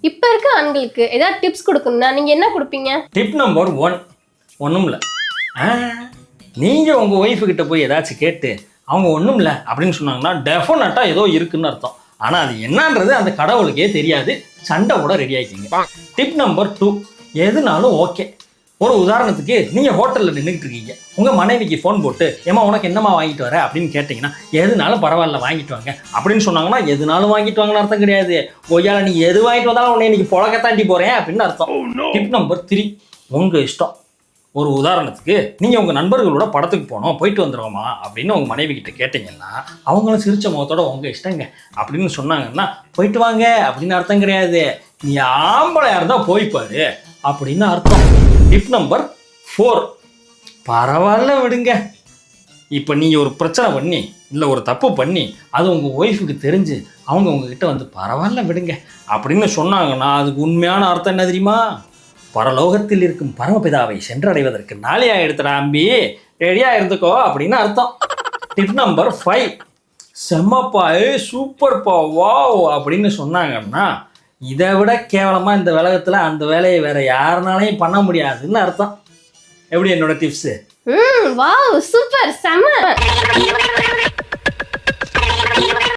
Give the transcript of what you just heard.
இப்ப இருக்க ஆண்களுக்கு ஏதாவது டிப்ஸ் கொடுக்கணும்னா நீங்க என்ன கொடுப்பீங்க? டிப் நம்பர் 1 ஒன்றும் இல்லை. நீங்கள் உங்கள் ஒய்ஃபுக்கிட்ட போய் ஏதாச்சும் கேட்டு அவங்க ஒன்றும் இல்லை அப்படின்னு சொன்னாங்கன்னா டெஃபினட்டாக ஏதோ இருக்குன்னு அர்த்தம். ஆனால் அது என்னன்றது அந்த கடவுளுக்கே தெரியாது. சண்டை கூட ரெடி ஆகிக்கிங்க. டிப் நம்பர் 2 எதுனாலும் ஓகே. ஒரு உதாரணத்துக்கு நீங்கள் ஹோட்டலில் நின்றுட்டு இருக்கீங்க, உங்கள் மனைவிக்கு ஃபோன் போட்டு ஏமா உனக்கு என்னம்மா வாங்கிட்டு வர அப்படின்னு கேட்டிங்கன்னா எதுனாலும் பரவாயில்ல வாங்கிட்டு வாங்க அப்படின்னு சொன்னாங்கன்னா எதுனாலும் வாங்கிட்டு வாங்கன்னு அர்த்தம் கிடையாது. ஒய்யால நீ எது வாங்கிட்டு வந்தாலும் உன்னை இன்னைக்கு புழக்கத்தாண்டி போகிறேன் அப்படின்னு அர்த்தம். டிப் நம்பர் 3 உங்கள் இஷ்டம். ஒரு உதாரணத்துக்கு நீங்கள் உங்கள் நண்பர்களோட படத்துக்கு போனோம், போயிட்டு வந்துடுவோமா அப்படின்னு உங்கள் மனைவி கிட்ட கேட்டிங்கன்னா அவங்களும் சிரிச்ச முகத்தோட உங்கள் இஷ்டங்க அப்படின்னு சொன்னாங்கன்னா போயிட்டு வாங்க அப்படின்னு அர்த்தம் கிடையாது. நீ ஆம்பளையாக இருந்தால் போய்ப்பாரு அப்படின்னு அர்த்தம். டிப் நம்பர் 4 பரவாயில்ல விடுங்க. இப்போ நீங்கள் ஒரு பிரச்சனை பண்ணி இல்லை ஒரு தப்பு பண்ணி அது உங்கள் ஒய்ஃபுக்கு தெரிஞ்சு அவங்க உங்ககிட்ட வந்து பரவாயில்ல விடுங்க அப்படின்னு சொன்னாங்கன்னா அதுக்கு உண்மையான அர்த்தம் என்ன தெரியுமா? பரலோகத்தில் இருக்கும் பரமபிதாவை சென்றடைவதற்கு நாளையா எடுத்துடா அம்பி, ரெடியாக இருந்துக்கோ அப்படின்னு அர்த்தம். டிப் நம்பர் 5 செம்மப்பா சூப்பர்ப்பா வாவ் அப்படின்னு சொன்னாங்கன்னா இதை விட கேவலமாக இந்த உலகத்தில் அந்த வேலையை வேற யாருனாலையும் பண்ண முடியாதுன்னு அர்த்தம். எப்படி என்னோட டிப்ஸு? வாவ் சூப்பர் செம்ம.